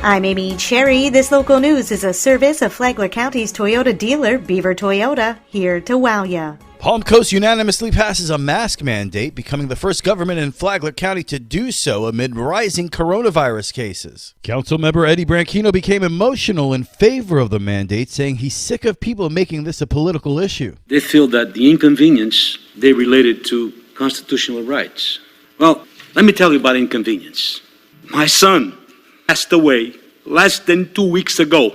I'm Amy Cherry. This local news is a service of Flagler County's Toyota dealer, Beaver Toyota, here to wow ya. Palm Coast unanimously passes a mask mandate, becoming the first government in Flagler County to do so amid rising coronavirus cases. Councilmember Eddie Branchino became emotional in favor of the mandate, saying he's sick of people making this a political issue. They feel that the inconvenience they related to constitutional rights. Well, let me tell you about inconvenience. My son passed away less than 2 weeks ago.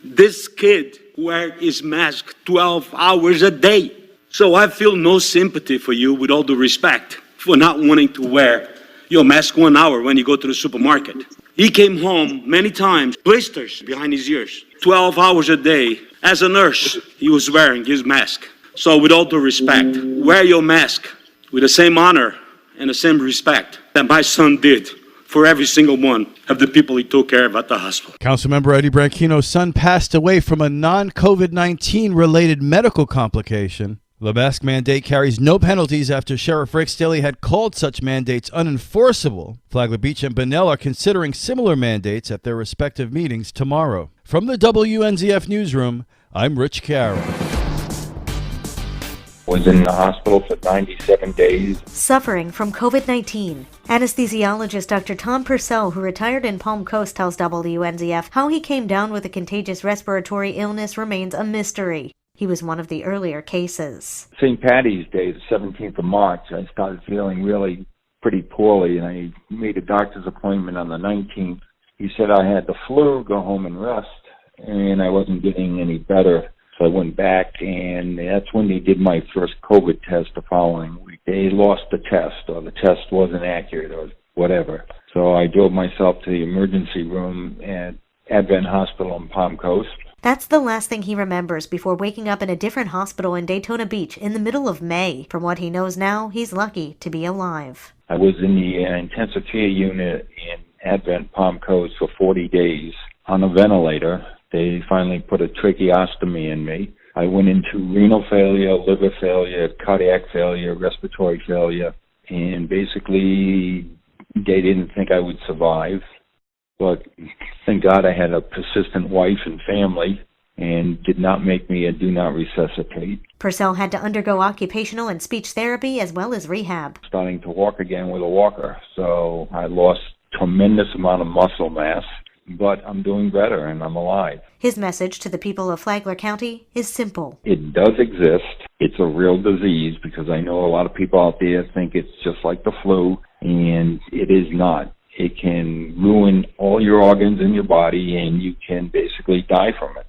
This kid wears his mask 12 hours a day. So I feel no sympathy for you, with all due respect, for not wanting to wear your mask 1 hour when you go to the supermarket. He came home many times, blisters behind his ears, 12 hours a day. As a nurse, he was wearing his mask. So with all due respect, wear your mask with the same honor and the same respect that my son did for every single one of the people he took care of at the hospital. Councilmember Eddie Branchino's son passed away from a non-COVID-19 related medical complication. The mask mandate carries no penalties after Sheriff Rick Staley had called such mandates unenforceable. Flagler Beach and Bunnell are considering similar mandates at their respective meetings tomorrow. From the WNZF Newsroom, I'm Rich Carroll. Was in the hospital for 97 days. Suffering from COVID-19. Anesthesiologist Dr. Tom Purcell, who retired in Palm Coast, tells WNZF how he came down with a contagious respiratory illness remains a mystery. He was one of the earlier cases. St. Patty's Day, the 17th of March, I started feeling really pretty poorly, and I made a doctor's appointment on the 19th. He said I had the flu, go home and rest, and I wasn't getting any better. So I went back, and that's when they did my first COVID test the following week. They lost the test, or the test wasn't accurate, or whatever. So I drove myself to the emergency room at Advent Hospital in Palm Coast. That's the last thing he remembers before waking up in a different hospital in Daytona Beach in the middle of May. From what he knows now, he's lucky to be alive. I was in the intensive care unit in Advent Palm Coast for 40 days on a ventilator. They finally put a tracheostomy in me. I went into renal failure, liver failure, cardiac failure, respiratory failure, and basically they didn't think I would survive. But thank God I had a persistent wife and family and did not make me a do not resuscitate. Purcell had to undergo occupational and speech therapy as well as rehab. Starting to walk again with a walker, so I lost tremendous amount of muscle mass, but I'm doing better and I'm alive. His message to the people of Flagler County is simple. It does exist. It's a real disease, because I know a lot of people out there think it's just like the flu, and it is not. It can ruin all your organs in your body, and you can basically die from it.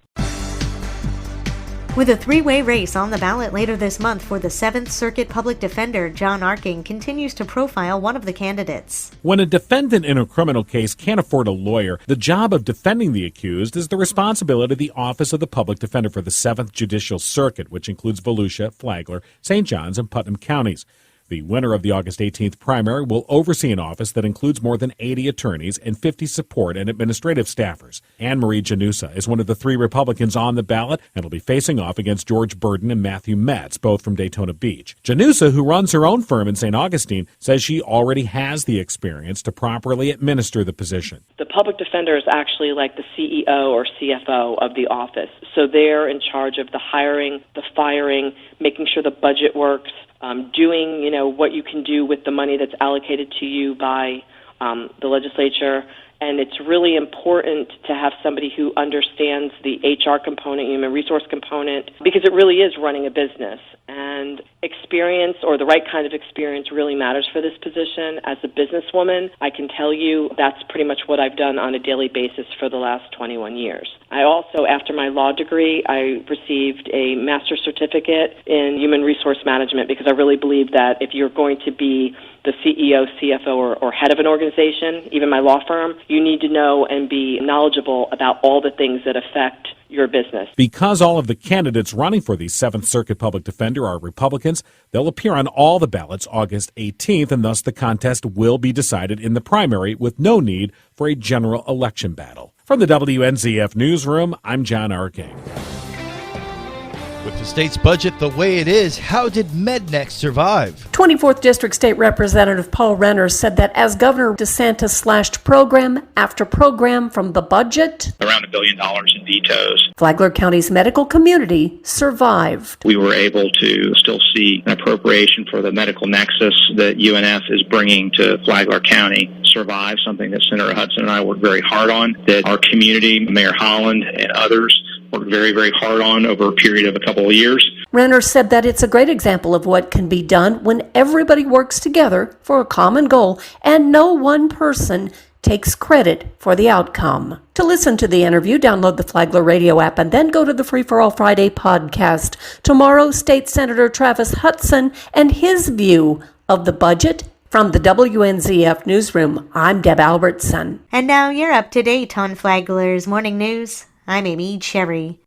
With a three-way race on the ballot later this month for the 7th Circuit Public Defender, John Arking continues to profile one of the candidates. When a defendant in a criminal case can't afford a lawyer, the job of defending the accused is the responsibility of the Office of the Public Defender for the 7th Judicial Circuit, which includes Volusia, Flagler, St. Johns, and Putnam counties. The winner of the August 18th primary will oversee an office that includes more than 80 attorneys and 50 support and administrative staffers. Anne Marie Janusa is one of the 3 Republicans on the ballot and will be facing off against George Burden and Matthew Metz, both from Daytona Beach. Janusa, who runs her own firm in St. Augustine, says she already has the experience to properly administer the position. The public defender is actually like the CEO or CFO of the office. So they're in charge of the hiring, the firing, making sure the budget works, doing, what you can do with the money that's allocated to you by the legislature. And it's really important to have somebody who understands the HR component, human resource component, because it really is running a business. And experience, or the right kind of experience, really matters for this position. As a businesswoman, I can tell you that's pretty much what I've done on a daily basis for the last 21 years. I also, after my law degree, I received a master's certificate in human resource management, because I really believe that if you're going to be the CEO, CFO, or head of an organization, even my law firm, you need to know and be knowledgeable about all the things that affect your business. Because all of the candidates running for the 7th Circuit Public Defender are Republicans, they'll appear on all the ballots August 18th, and thus the contest will be decided in the primary with no need for a general election battle. From the WNZF Newsroom, I'm John Arking. With the state's budget the way it is, how did MedNext survive? 24th District State Representative Paul Renner said that as Governor DeSantis slashed program after program from the budget, around $1 billion in vetoes, Flagler County's medical community survived. we were able to still see an appropriation for the medical nexus that UNF is bringing to Flagler County survive, something that Senator Hudson and I worked very hard on, that our community, Mayor Holland and others worked very, very hard on over a period of a couple of years. Renner said that it's a great example of what can be done when everybody works together for a common goal and no one person takes credit for the outcome. To listen to the interview, download the Flagler radio app and then go to the Free for All Friday podcast. Tomorrow, State Senator Travis Hudson and his view of the budget. From the WNZF Newsroom, I'm Deb Albertson. And now you're up to date on Flagler's Morning News. I'm Amy Cherry.